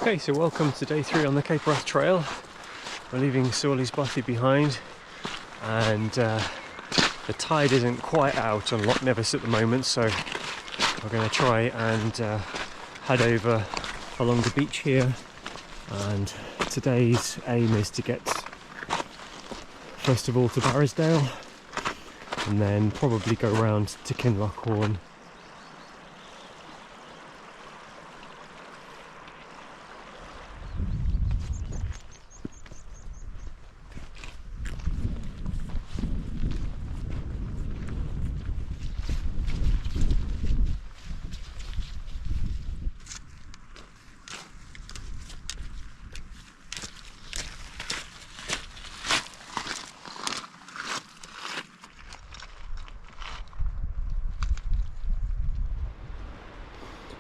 Okay, so welcome to day 3 on the Cape Wrath Trail. We're leaving Sourlies Bothy behind, and the tide isn't quite out on Loch Nevis at the moment, so we're going to try and head over along the beach here. And today's aim is to get first of all to Barrisdale, and then probably go round to Kinloch Hourn.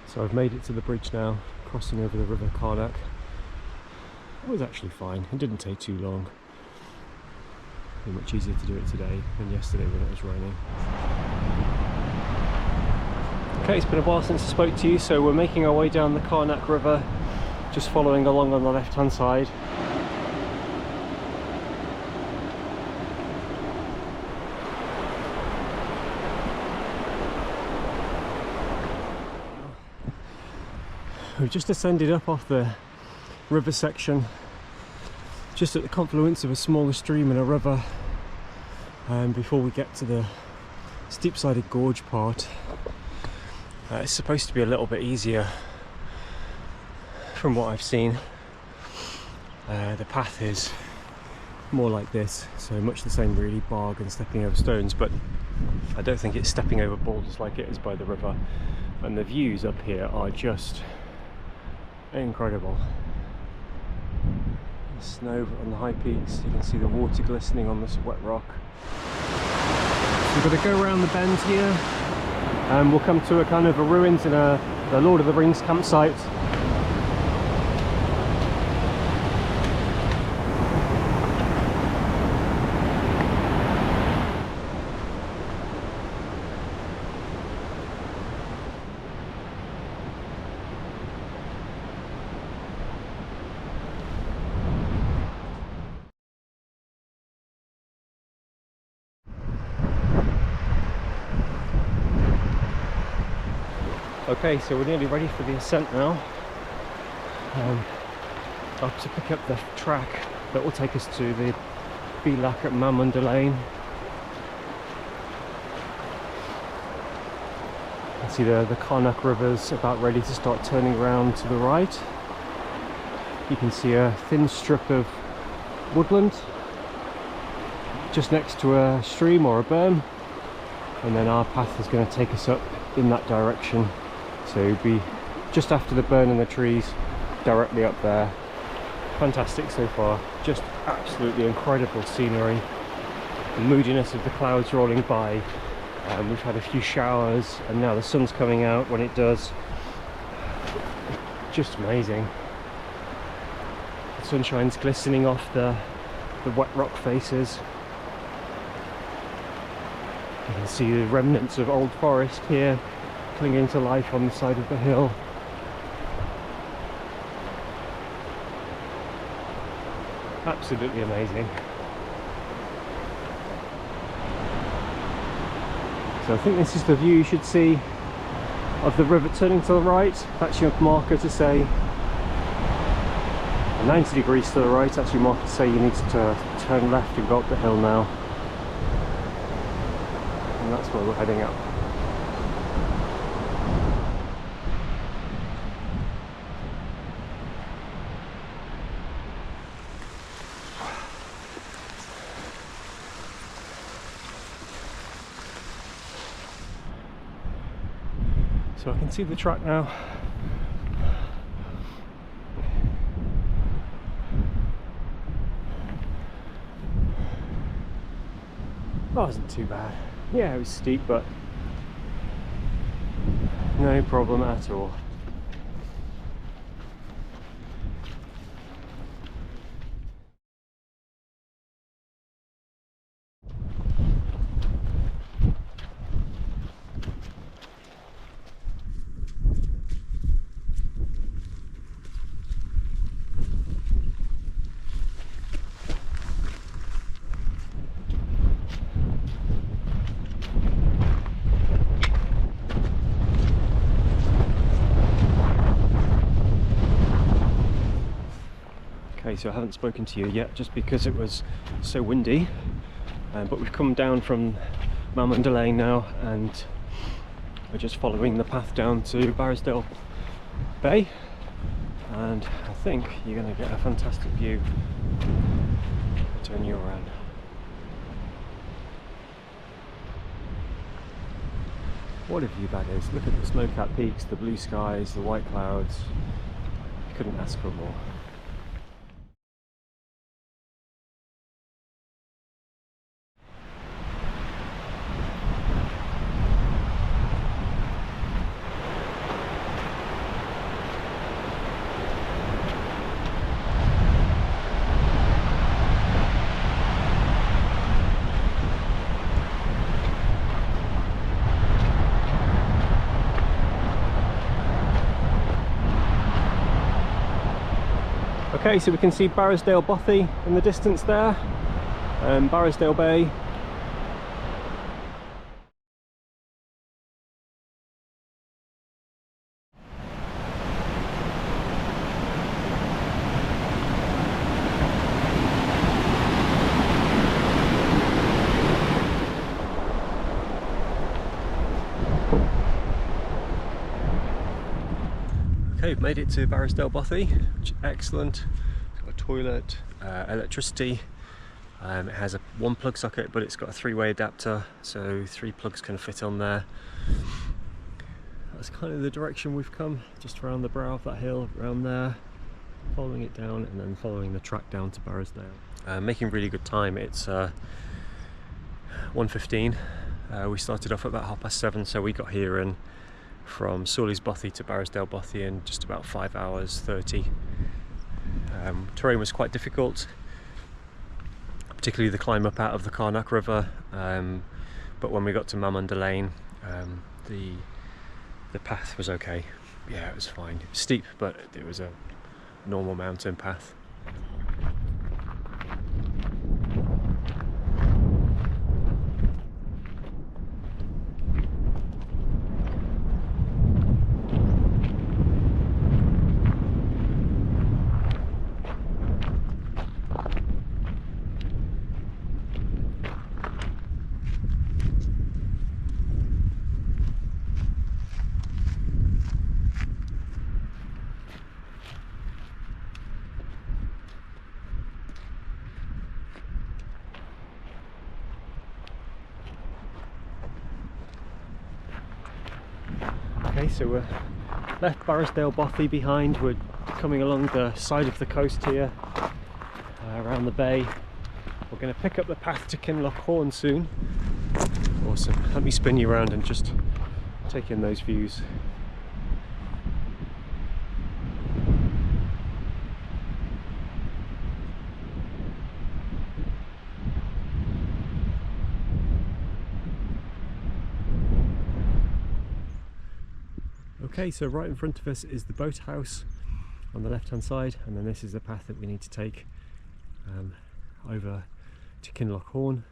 So I've made it to the bridge now, crossing over the river Kinlock. It was actually fine, it didn't take too long. Pretty much easier to do it today than yesterday when it was raining. Okay, it's been a while since I spoke to you, so we're making our way down the Kinlock River, just following along on the left hand side. We've just ascended up off the river section, just at the confluence of a smaller stream and a river, before we get to the steep-sided gorge part. It's supposed to be a little bit easier from what I've seen. The path is more like this, so much the same really, bog and stepping over stones, but I don't think it's stepping over boulders like it is by the river. And the views up here are just incredible. The snow on the high peaks, you can see the water glistening on this wet rock. So we've got to go around the bend here, and we'll come to a kind of a ruins in the Lord of the Rings campsite. Okay, so we're nearly ready for the ascent now. I'll have to pick up the track that will take us to the Beelac at Mamunda Lane. You can see the Kinlock River's about ready to start turning around to the right. You can see a thin strip of woodland just next to a stream or a berm, and then our path is going to take us up in that direction. So be just after the burn in the trees, directly up there. Fantastic so far, just absolutely incredible scenery. The moodiness of the clouds rolling by. We've had a few showers, and now the sun's coming out when it does. Just amazing. The sunshine's glistening off the wet rock faces. You can see the remnants of old forest here, clinging to life on the side of the hill. Absolutely amazing. So I think this is the view you should see of the river turning to the right. That's your marker to say 90 degrees to the right. That's your marker to say you need to turn left and go up the hill now. And that's where we're heading up. So I can see the track now. That wasn't too bad. Yeah, it was steep, but no problem at all. Okay, so I haven't spoken to you yet just because it was so windy, but we've come down from Lane now and we're just following the path down to Barrisdale Bay, and I think you're going to get a fantastic view. I'll turn you around. What a view that is. Look at the snow-capped peaks, the blue skies, the white clouds. You couldn't ask for more. Okay, so we can see Barrisdale Bothy in the distance there, Barrisdale Bay. Okay, we've made it to Barrisdale Bothy, which is excellent. It's got a toilet, electricity. It has a one plug socket, but it's got a three-way adapter, so 3 plugs can fit on there. That's kind of the direction we've come, just around the brow of that hill, around there, following it down, and then following the track down to Barrisdale. Making really good time. It's 1:15. We started off at about 7:30, so we got here in from Sourlies Bothy to Barrisdale Bothy in just about 5 hours 30. Terrain was quite difficult, particularly the climb up out of the Kinlock River, but when we got to Lane, the path was okay. Yeah, it was fine. It was steep, but it was a normal mountain path. Okay, so we're left Barrisdale Bothy behind. We're coming along the side of the coast here, around the bay. We're going to pick up the path to Kinloch Hourn soon. Awesome. Let me spin you around and just take in those views. Okay, so right in front of us is the boathouse on the left hand side, and then this is the path that we need to take over to Kinloch Hourn.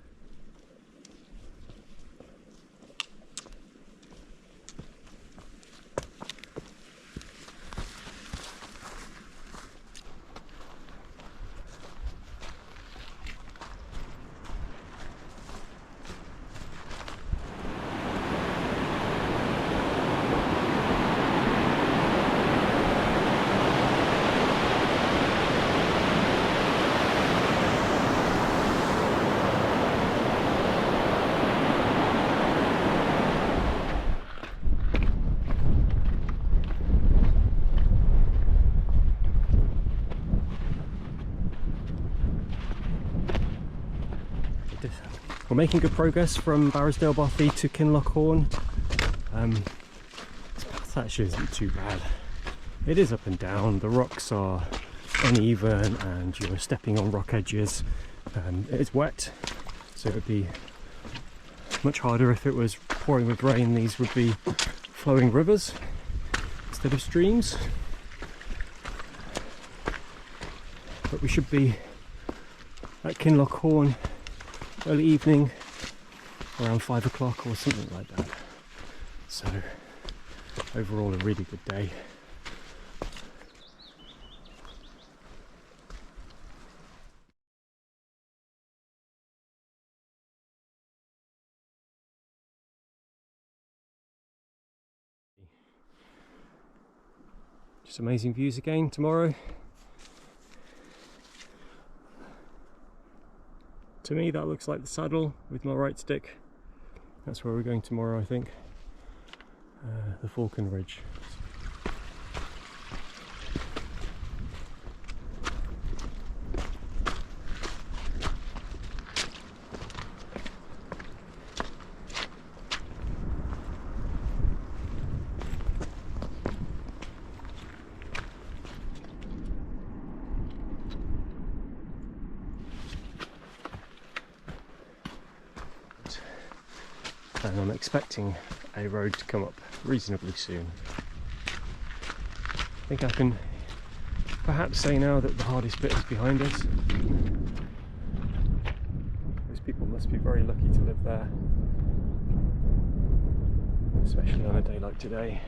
We're making good progress from Barrisdale Bothy to Kinloch Hourn. This path actually isn't too bad. It is up and down, the rocks are uneven and you're stepping on rock edges. It's wet, so it would be much harder if it was pouring with rain. These would be flowing rivers instead of streams. But we should be at Kinloch Hourn early evening, around 5 o'clock or something like that. So overall a really good day. Just amazing views again tomorrow. To me that looks like the saddle with my right stick. That's where we're going tomorrow, I think. The Falcon Ridge. And I'm expecting a road to come up reasonably soon. I think I can perhaps say now that the hardest bit is behind us. Those people must be very lucky to live there, especially on a day like today.